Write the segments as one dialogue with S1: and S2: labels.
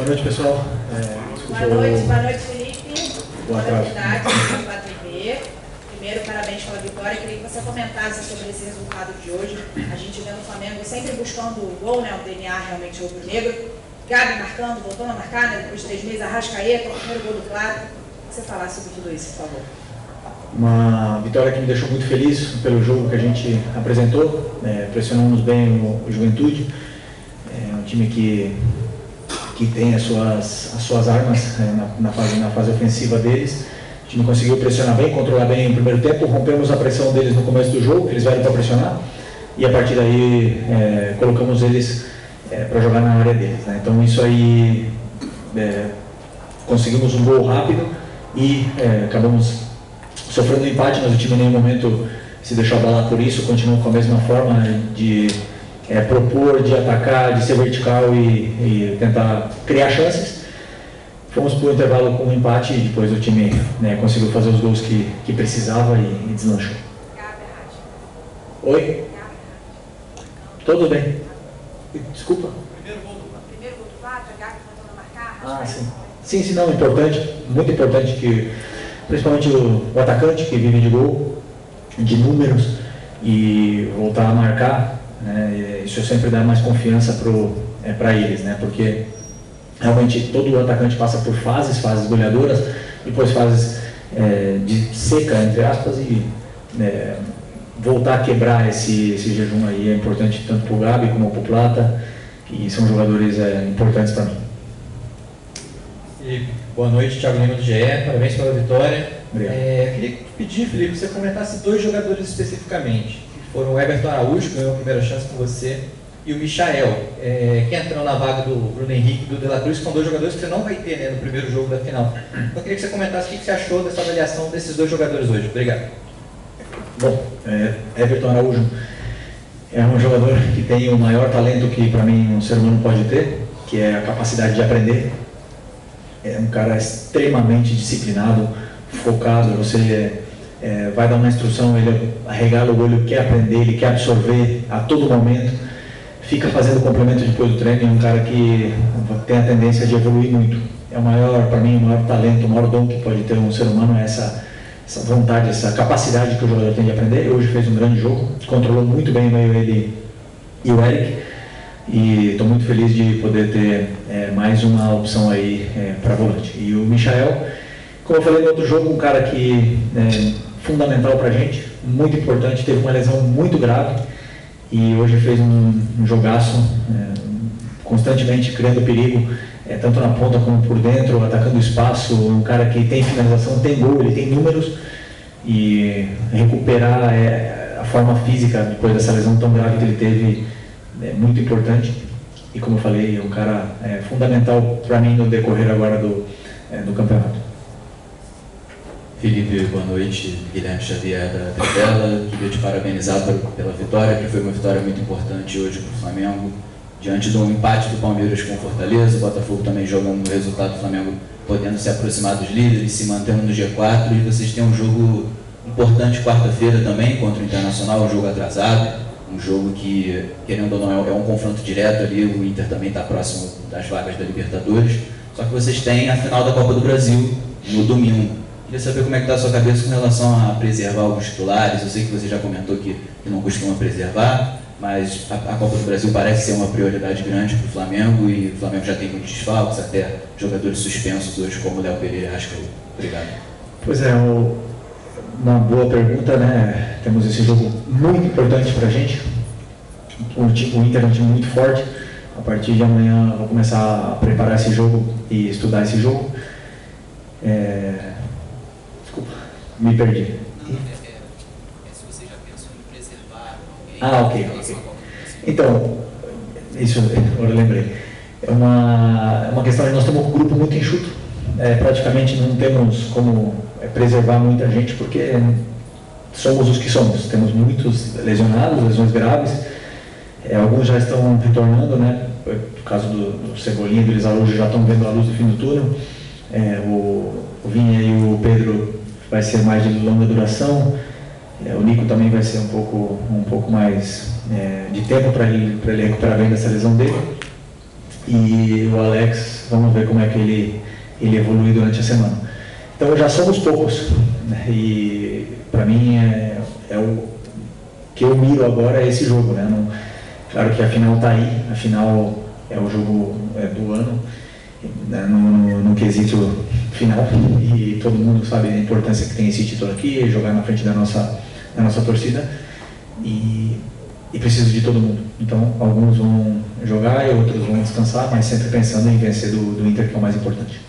S1: noite, pessoal.
S2: Boa noite, Felipe.
S1: Boa tarde.
S2: Da TV. Primeiro, parabéns pela vitória. Queria que você comentasse sobre esse resultado de hoje. A gente vê no Flamengo sempre buscando o gol, né? O DNA realmente rubro-negro. Gabi marcando, voltando a marcar, né? Depois de 3 meses, Arrascaeta, o primeiro gol do Claro. Que você falasse sobre tudo isso, por favor.
S1: Uma vitória que me deixou muito feliz pelo jogo que a gente apresentou. Pressionamos bem o Juventude. É um time que tem as suas armas na fase ofensiva deles. O time conseguiu pressionar bem, controlar bem o primeiro tempo, rompemos a pressão deles no começo do jogo, eles vieram para pressionar, e a partir daí colocamos eles para jogar na área deles, né? Então isso aí, conseguimos um gol rápido e acabamos sofrendo um empate, mas o time em nenhum momento se deixou abalar por isso, continuou com a mesma forma de propor, de atacar, de ser vertical e tentar criar chances. Fomos para o intervalo com um empate e depois o time conseguiu fazer os gols que precisava e deslanchou. Oi? Tudo bem. Desculpa.
S2: Primeiro gol do Claro, a Gabi voltando a marcar.
S1: Sim, não, importante, muito importante que principalmente o atacante que vive de gol, de números, e voltar a marcar, né, isso sempre dá mais confiança para eles, né, porque realmente todo atacante passa por fases goleadoras, depois fases de seca, entre aspas, e voltar a quebrar esse jejum aí é importante tanto para o Gabi como para o Plata, e são jogadores importantes para mim.
S3: Felipe, boa noite, Thiago Lima do GE, parabéns pela vitória.
S1: Obrigado.
S3: Queria pedir, Felipe, que você comentasse 2 jogadores especificamente, que foram o Everton Araújo, que ganhou a primeira chance com você, e o Michael, que entrou na vaga do Bruno Henrique e do De La Cruz, que são 2 jogadores que você não vai ter, né, no primeiro jogo da final. Então, queria que você comentasse o que você achou dessa avaliação desses 2 jogadores hoje. Obrigado.
S1: Bom, Everton Araújo é um jogador que tem o maior talento que, para mim, um ser humano pode ter, que é a capacidade de aprender. É um cara extremamente disciplinado, focado. Você vai dar uma instrução, ele arregala o olho, quer aprender, ele quer absorver a todo momento, fica fazendo complemento depois do treino. É um cara que tem a tendência de evoluir muito. É o maior, para mim, o maior talento, o maior dom que pode ter um ser humano, é essa vontade, essa capacidade que o jogador tem de aprender. Ele hoje fez um grande jogo, controlou muito bem o meio, ele e o Eric, e estou muito feliz de poder ter mais uma opção aí para volante. E o Michael, como eu falei no outro jogo, um cara que é fundamental para a gente, muito importante, teve uma lesão muito grave e hoje fez um jogaço, constantemente criando perigo, tanto na ponta como por dentro, atacando o espaço. Um cara que tem finalização, tem gol, ele tem números, e recuperar a forma física depois dessa lesão tão grave que ele teve é muito importante. E como eu falei, é um cara fundamental para mim no decorrer agora do campeonato.
S4: Felipe, boa noite. Guilherme Xavier da Trivela. Queria te parabenizar pela vitória, que foi uma vitória muito importante hoje para o Flamengo. Diante de um empate do Palmeiras com o Fortaleza, o Botafogo também jogando no resultado, o Flamengo podendo se aproximar dos líderes, se mantendo no G4, e vocês têm um jogo importante quarta-feira também contra o Internacional, um jogo atrasado, um jogo que, querendo ou não, é um confronto direto ali. O Inter também está próximo das vagas da Libertadores, só que vocês têm a final da Copa do Brasil no domingo. Queria saber como é que está a sua cabeça com relação a preservar alguns titulares. Eu sei que você já comentou que não costuma preservar, mas a Copa do Brasil parece ser uma prioridade grande para o Flamengo, e o Flamengo já tem muitos desfalques, até jogadores suspensos hoje, como o Léo Pereira e Arrascaeta. Obrigado.
S1: Pois é, uma boa pergunta, né? Temos esse jogo muito importante para a gente. O Inter é um time muito forte. A partir de amanhã eu vou começar a preparar esse jogo e estudar esse jogo. Desculpa, me perdi.
S5: Se você já pensou em preservar alguém.
S1: Ok. Então, isso agora eu lembrei. É uma questão de nós temos um grupo muito enxuto. Praticamente não temos como preservar muita gente, porque somos os que somos. Temos muitos lesionados, lesões graves. Alguns já estão retornando, né? Por causa do Cebolinha e do Elisaújo, já estão vendo a luz do fim do túnel. O Vinha e o Pedro vai ser mais de longa duração. O Nico também vai ser um pouco mais de tempo para ele recuperar bem dessa lesão dele. e o Alex, vamos ver como é que ele evolui durante a semana. Então já somos poucos, né? E para mim o que eu miro agora é esse jogo, né? Não, claro que a final está aí, a final é o jogo do ano, né? No quesito final, e todo mundo sabe a importância que tem esse título aqui, jogar na frente da nossa torcida, e preciso de todo mundo. Então alguns vão jogar e outros vão descansar, mas sempre pensando em vencer do Inter, que é o mais importante.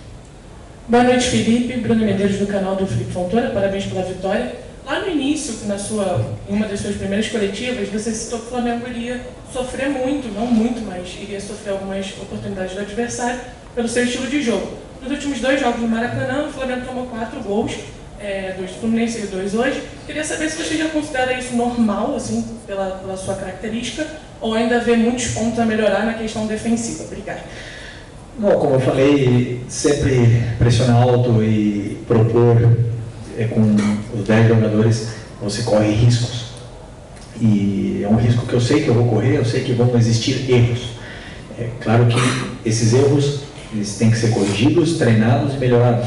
S6: Boa noite, Felipe. Bruno Medeiros, do canal do Felipe Fontoura. Parabéns pela vitória. Lá no início, em uma das suas primeiras coletivas, você citou que o Flamengo iria sofrer muito, não muito, mas iria sofrer algumas oportunidades do adversário pelo seu estilo de jogo. Nos últimos 2 jogos no Maracanã, o Flamengo tomou 4 gols, 2 do Fluminense e 2 hoje. Queria saber se você já considera isso normal, assim, pela sua característica, ou ainda vê muitos pontos a melhorar na questão defensiva. Obrigado.
S1: Não, como eu falei, sempre pressionar alto e propor com os 10 jogadores, você corre riscos. E é um risco que eu sei que eu vou correr, eu sei que vão existir erros. É claro que esses erros eles têm que ser corrigidos, treinados e melhorados.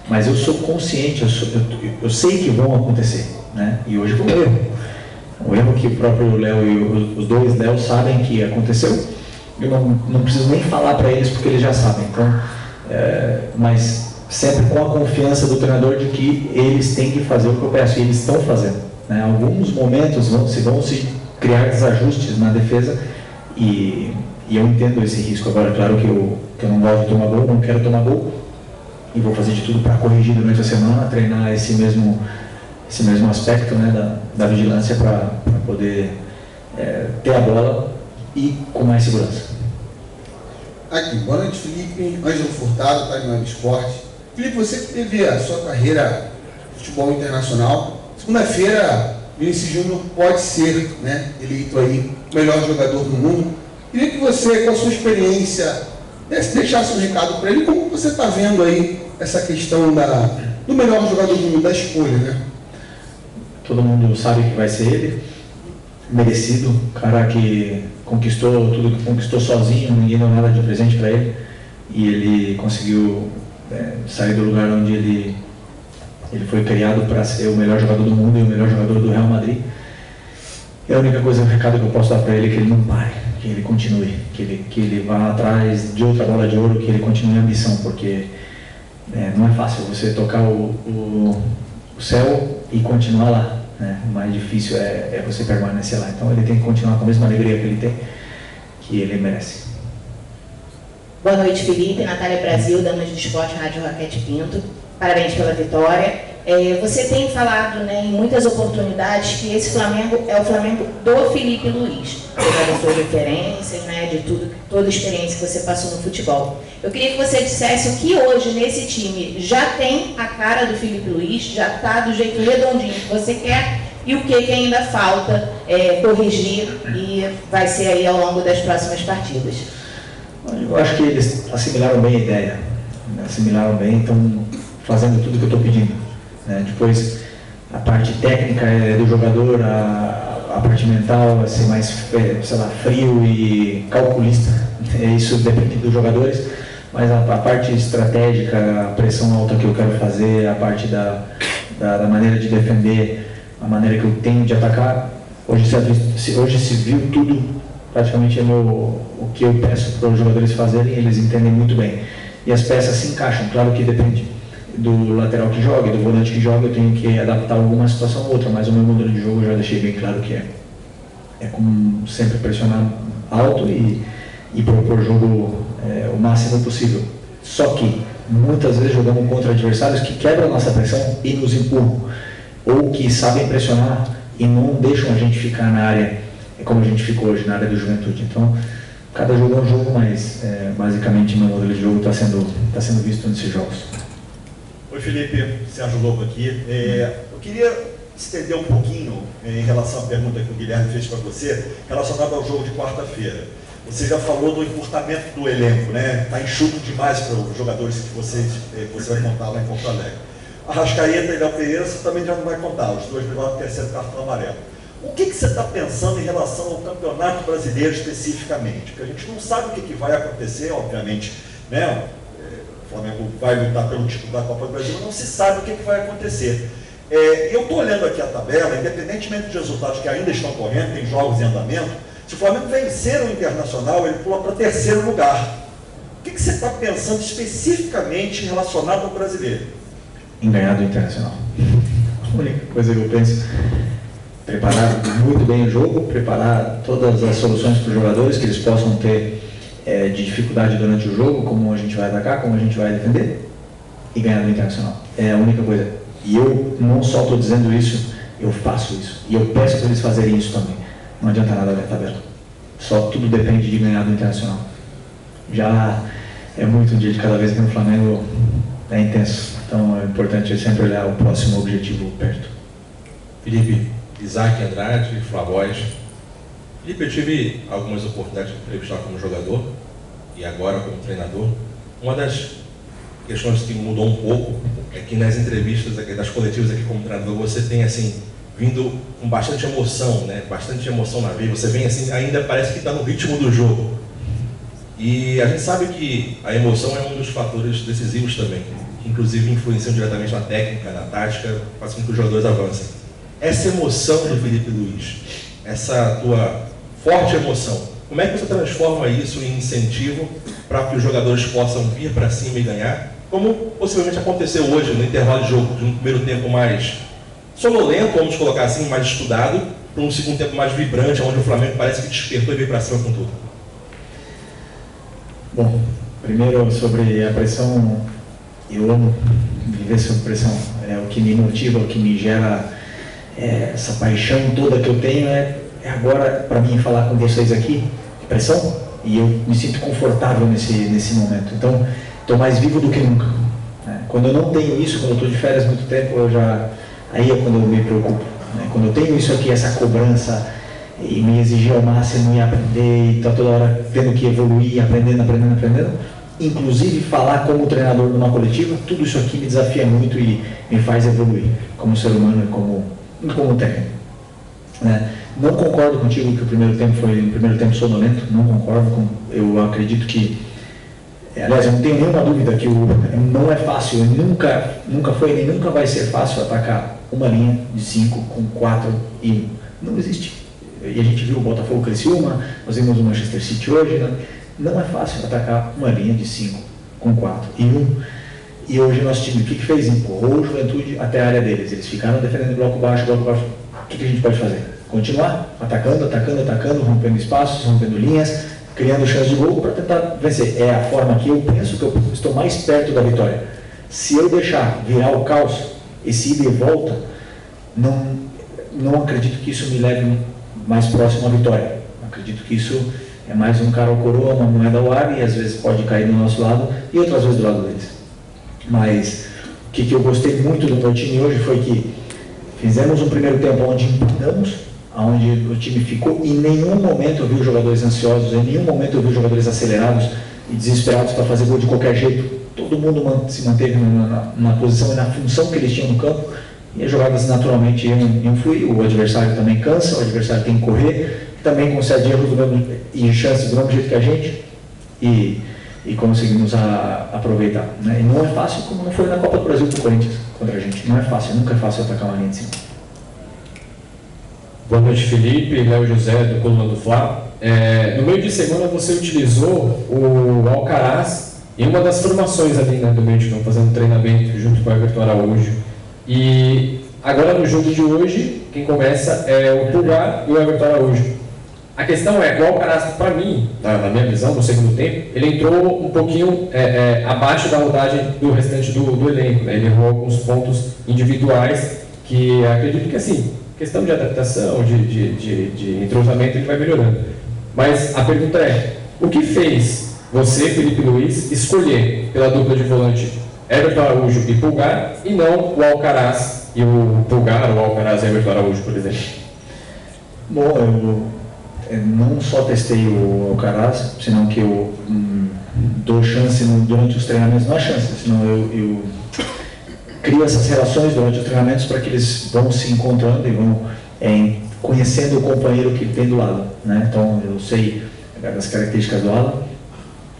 S1: Mas eu sou consciente, eu sei que vão acontecer, né? E hoje foi um erro. Um erro que o próprio Léo e os 2 Léo sabem que aconteceu. Eu não preciso nem falar para eles porque eles já sabem. Então, mas sempre com a confiança do treinador de que eles têm que fazer o que eu peço, e eles estão fazendo, né? Alguns momentos vão se criar desajustes na defesa, e eu entendo esse risco. Agora, claro que eu não gosto de tomar gol, não quero tomar gol, e vou fazer de tudo para corrigir durante a semana, treinar esse mesmo aspecto, né, da vigilância para poder ter a bola e com mais segurança.
S7: Aqui, boa noite, Felipe. Ângelo Furtado, tá no Esporte. Felipe, você que teve a sua carreira de futebol internacional, segunda-feira, Vinícius Júnior pode ser, né, eleito aí o melhor jogador do mundo. Queria que você, com a sua experiência, deixasse um recado para ele. Como você está vendo aí essa questão do melhor jogador do mundo, da escolha, né?
S1: Todo mundo sabe que vai ser ele, merecido, cara que conquistou tudo que conquistou sozinho, ninguém deu nada de presente para ele, e ele conseguiu sair do lugar onde ele foi criado para ser o melhor jogador do mundo e o melhor jogador do Real Madrid. E a única coisa, o recado que eu posso dar para ele é que ele não pare, que ele continue, que ele vá atrás de outra bola de ouro, que ele continue a ambição, porque não é fácil você tocar o céu e continuar lá, né? O mais difícil é você permanecer lá. Então ele tem que continuar com a mesma alegria que ele tem, que ele merece.
S8: Boa noite, Felipe. Natália Brasil, Damas do Esporte, Rádio Raquete Pinto. Parabéns pela vitória. Você tem falado, né, em muitas oportunidades que esse Flamengo é o Flamengo do Felipe Luiz, apesar das suas referências, né, de toda a experiência que você passou no futebol. Eu queria que você dissesse o que hoje nesse time já tem a cara do Felipe Luiz, já está do jeito redondinho que você quer, e o que ainda falta corrigir e vai ser aí ao longo das próximas partidas.
S1: Eu acho que eles assimilaram bem a ideia, assimilaram bem, estão fazendo tudo que eu estou pedindo. Depois, a parte técnica do jogador, a parte mental vai ser mais, frio e calculista. Isso depende dos jogadores, mas a parte estratégica, a pressão alta que eu quero fazer, a parte da maneira de defender, a maneira que eu tenho de atacar, hoje se viu tudo, praticamente o que eu peço para os jogadores fazerem, eles entendem muito bem. E as peças se encaixam, claro que depende do lateral que joga, do volante que joga, eu tenho que adaptar alguma situação ou outra, mas o meu modelo de jogo eu já deixei bem claro que é como sempre pressionar alto e propor jogo o máximo possível. Só que muitas vezes jogamos contra adversários que quebram a nossa pressão e nos empurram, ou que sabem pressionar e não deixam a gente ficar na área como a gente ficou hoje na área do Juventude. Então, cada jogo é um jogo, mas basicamente meu modelo de jogo está sendo visto nesses jogos.
S9: Oi, Felipe, Sérgio Lobo aqui. Eu queria estender um pouquinho em relação à pergunta que o Guilherme fez para você, relacionada ao jogo de quarta-feira. Você já falou do encurtamento do elenco, né? Está enxuto demais para os jogadores que você vai contar lá em Porto Alegre. Arrascaeta e Léo Pereira você também já não vai contar, os dois levaram o terceiro cartão amarelo. O que você está pensando em relação ao Campeonato Brasileiro especificamente? Porque a gente não sabe o que vai acontecer, obviamente, né? O Flamengo vai lutar pelo título da Copa do Brasil, não se sabe o que vai acontecer. Eu estou olhando aqui a tabela, independentemente dos resultados que ainda estão correndo, tem jogos em andamento, se o Flamengo vencer o Internacional, ele pula para terceiro lugar. O que você está pensando especificamente relacionado ao brasileiro?
S1: Em ganhar do Internacional. A única coisa que eu penso, preparar muito bem o jogo, preparar todas as soluções para os jogadores que eles possam ter de dificuldade durante o jogo, como a gente vai atacar, como a gente vai defender, e ganhar do Internacional. É a única coisa. E eu não só estou dizendo isso, eu faço isso. E eu peço para eles fazerem isso também. Não adianta nada ver a tabela. Só tudo depende de ganhar do Internacional. Já é muito um dia de cada vez que no Flamengo é intenso. Então é importante sempre olhar o próximo objetivo perto.
S10: Felipe, Isaac Andrade, Flavóis. Felipe, eu tive algumas oportunidades de entrevistar como jogador e agora como treinador. Uma das questões que mudou um pouco é que nas entrevistas, das coletivas aqui como treinador, você tem assim, vindo com bastante emoção, né? Bastante emoção na vida. Você vem assim, ainda parece que está no ritmo do jogo. E a gente sabe que a emoção é um dos fatores decisivos também, que inclusive influenciam diretamente na técnica, na tática, faz com que os jogadores avancem. Essa emoção do Felipe Luiz, essa tua forte emoção, como é que você transforma isso em incentivo para que os jogadores possam vir para cima e ganhar? Como possivelmente aconteceu hoje no intervalo de jogo, de um primeiro tempo mais sonolento, vamos colocar assim, mais estudado, para um segundo tempo mais vibrante, onde o Flamengo parece que despertou e veio para cima com tudo?
S1: Bom, primeiro sobre a pressão, eu amo viver sob pressão. É o que me motiva, o que me gera essa paixão toda que eu tenho é agora para mim falar com vocês aqui, de pressão, e eu me sinto confortável nesse momento. Então, estou mais vivo do que nunca. Quando eu não tenho isso, quando eu estou de férias muito tempo, aí é quando eu me preocupo. Quando eu tenho isso aqui, essa cobrança, e me exigir ao máximo e aprender, e tá toda hora tendo que evoluir, aprendendo, inclusive falar como treinador numa coletiva, tudo isso aqui me desafia muito e me faz evoluir como ser humano e como técnico. Não concordo contigo que o primeiro tempo foi um primeiro tempo sonolento, não concordo, eu acredito que, aliás, eu não tenho nenhuma dúvida que não é fácil, nunca foi nem nunca vai ser fácil atacar uma linha de 5 com 4 e 1. Não existe. E a gente viu o Botafogo Criciúma, nós vimos o Manchester City hoje, não é fácil atacar uma linha de 5 com 4 e 1. E hoje nosso time, o que fez? Empurrou o Juventude até a área deles. Eles ficaram defendendo bloco baixo. O que a gente pode fazer? Continuar atacando, rompendo espaços, rompendo linhas, criando chance de gol para tentar vencer. É a forma que eu penso que eu estou mais perto da vitória. Se eu deixar virar o caos, esse ida e volta, não acredito que isso me leve mais próximo à vitória. Acredito que isso é mais um cara ao coroa, uma moeda ao ar, e às vezes pode cair do nosso lado e outras vezes do lado deles. Mas o que eu gostei muito do meu time hoje foi que fizemos um primeiro tempo onde empatamos, onde o time ficou, e em nenhum momento eu vi os jogadores ansiosos, em nenhum momento eu vi os jogadores acelerados e desesperados para fazer gol de qualquer jeito. Todo mundo se manteve na posição e na função que eles tinham no campo, e as jogadas naturalmente iam fluir. O adversário também cansa, o adversário tem que correr, também concede erros e chances do mesmo jeito que a gente, e conseguimos aproveitar. E não é fácil, como não foi na Copa do Brasil para o Corinthians contra a gente. Não é fácil, nunca é fácil atacar uma linha de cima.
S11: Boa noite, Felipe. Léo José, do Coluna do Fla. No meio de semana você utilizou o Alcaraz em uma das formações ali, do meio de campo, fazendo treinamento junto com o Everton Araújo. E agora no jogo de hoje, quem começa é o Pulgar e o Everton Araújo. A questão é, o Alcaraz, para mim, na minha visão, no segundo tempo, ele entrou um pouquinho abaixo da rodagem do restante do elenco. Ele errou alguns pontos individuais que acredito que, assim, questão de adaptação, de entrosamento, ele vai melhorando. Mas a pergunta é, o que fez você, Felipe Luiz, escolher pela dupla de volante Everton Araújo e Pulgar, e não o Alcaraz e o Pulgar, ou o Alcaraz e Everton Araújo, por exemplo?
S1: Bom, eu não só testei o Alcaraz, senão que eu dou chance durante os treinamentos, não é chance, senão eu crio essas relações durante os treinamentos para que eles vão se encontrando e vão conhecendo o companheiro que tem do lado, né? Então eu sei das características do Alan,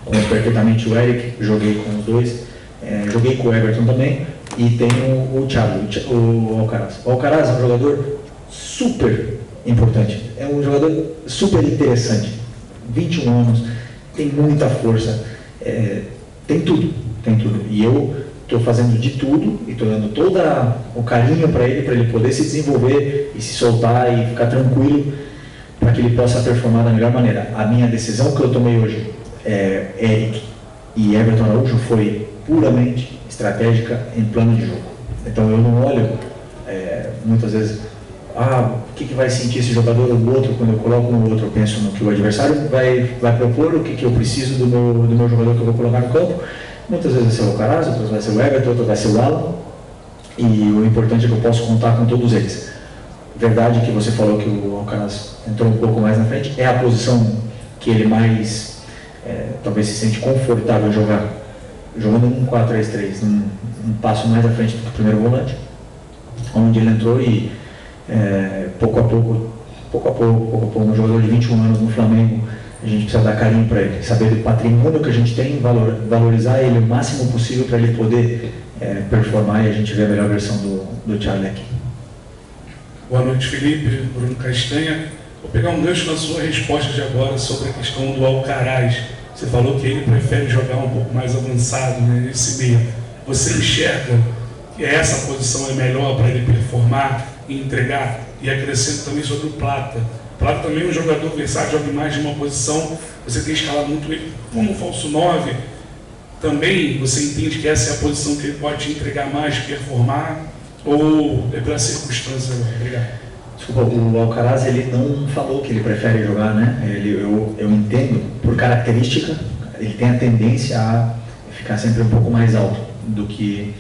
S1: conheço perfeitamente o Eric, joguei com os dois, joguei com o Everton também, e tenho o Thiago, o Alcaraz. O Alcaraz é um jogador super importante, é um jogador super interessante, 21 anos, tem muita força, tem tudo, e eu estou fazendo de tudo e estou dando todo o carinho para ele poder se desenvolver e se soltar e ficar tranquilo para que ele possa performar da melhor maneira. A minha decisão que eu tomei hoje, Eric e Everton Araújo, foi puramente estratégica em plano de jogo. Então eu não olho muitas vezes, o que vai sentir esse jogador ou o outro quando eu coloco no outro. Eu penso no que o adversário vai propor, o que eu preciso do meu jogador que eu vou colocar no campo. Muitas vezes vai ser o Alcaraz, outras vai ser o Everton, outras vai ser o Alan, e o importante é que eu posso contar com todos eles. Verdade que você falou que o Alcaraz entrou um pouco mais na frente, é a posição que ele mais talvez se sente confortável jogando um 4-3-3, um passo mais à frente do que o primeiro volante, onde ele entrou e pouco a pouco, um jogador de 21 anos no Flamengo, a gente precisa dar carinho para ele, saber do patrimônio que a gente tem, valorizar ele o máximo possível para ele poder performar e a gente ver a melhor versão do Charlie aqui.
S12: Boa noite, Felipe. Bruno Castanha. Vou pegar um gancho na sua resposta de agora sobre a questão do Alcaraz. Você falou que ele prefere jogar um pouco mais avançado, né, nesse meio. Você enxerga que essa posição é melhor para ele performar e entregar? E acrescento também sobre o Plata. Plata também é um jogador versátil, joga em mais de uma posição. Você tem escalado muito ele como falso 9. Também você entende que essa é a posição que ele pode te entregar mais, performar? Ou é pela circunstância? Obrigado.
S1: Desculpa, o Alcaraz ele não falou que ele prefere jogar, né? Eu entendo, por característica, ele tem a tendência a ficar sempre um pouco mais alto do que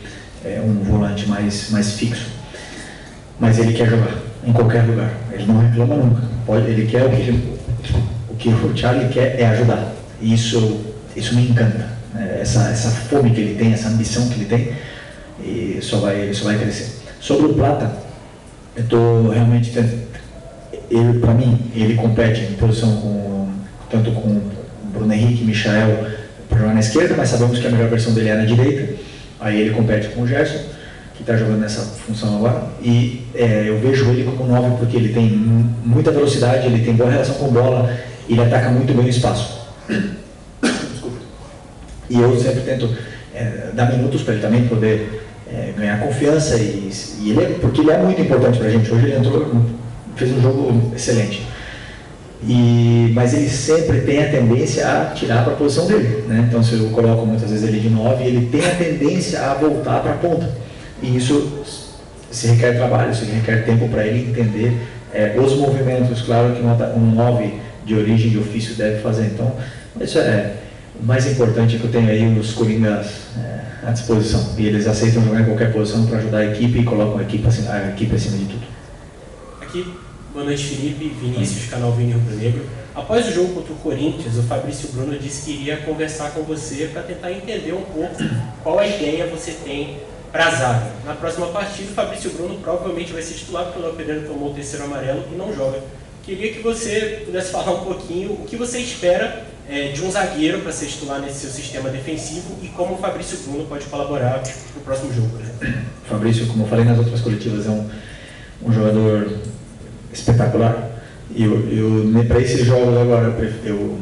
S1: um volante mais fixo. Mas ele quer jogar em qualquer lugar, ele não reclama nunca. Ele quer o que o Charlie quer é ajudar. E isso me encanta, né? Essa fome que ele tem, essa ambição que ele tem, e só vai crescer. Sobre o Plata, eu estou realmente para mim, ele compete em posição tanto com o Bruno Henrique e Michael para jogar na esquerda, mas sabemos que a melhor versão dele é na direita. Aí ele compete com o Gerson, que está jogando nessa função agora, e eu vejo ele como 9 porque ele tem muita velocidade, ele tem boa relação com bola, ele ataca muito bem o espaço. Desculpa. E eu sempre tento dar minutos para ele também poder ganhar confiança, porque ele é muito importante para a gente. Hoje ele entrou, fez um jogo excelente. Mas ele sempre tem a tendência a tirar para a posição dele, né? Então se eu coloco muitas vezes ele de 9, ele tem a tendência a voltar para a ponta. E isso se requer trabalho, isso requer tempo para ele entender os movimentos, claro que um 9 de origem de ofício deve fazer. Então, isso o mais importante é que eu tenho aí os coringas à disposição. E eles aceitam jogar em qualquer posição para ajudar a equipe e colocam a equipe acima de tudo.
S13: Aqui, boa noite, Felipe. Vinícius, canal Vini Rubro Negro. Após o jogo contra o Corinthians, o Fabrício Bruno disse que iria conversar com você para tentar entender um pouco qual a ideia você tem para a zaga. Na próxima partida, o Fabrício Bruno provavelmente vai ser titular, porque o Léo Pereira tomou o terceiro amarelo e não joga. Queria que você pudesse falar um pouquinho o que você espera de um zagueiro para ser titular nesse seu sistema defensivo e como o Fabrício Bruno pode colaborar no próximo jogo, por exemplo.
S1: O Fabrício, como eu falei nas outras coletivas, é um jogador espetacular. E para esses jogos agora, eu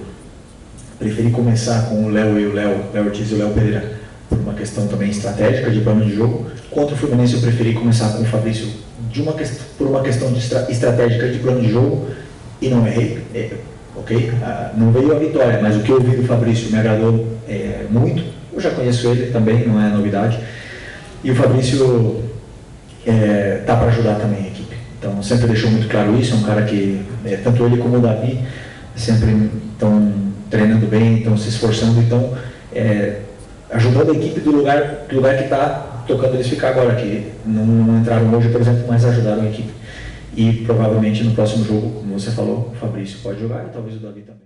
S1: preferi começar com o Léo e o Léo Ortiz e o Léo Pereira, por uma questão também estratégica de plano de jogo. Contra o Fluminense eu preferi começar com o Fabrício por uma questão estratégica de plano de jogo e não errei, ok? Não veio a vitória, mas o que eu vi do Fabrício me agradou muito. Eu já conheço ele também, não é novidade. E o Fabrício está para ajudar também a equipe. Então sempre deixou muito claro isso, é um cara que, tanto ele como o Davi, sempre estão treinando bem, estão se esforçando, então ajudando a equipe do lugar que está tocando eles ficar agora, que não entraram hoje, por exemplo, mas ajudaram a equipe. E provavelmente no próximo jogo, como você falou, o Fabrício pode jogar e talvez o Davi também.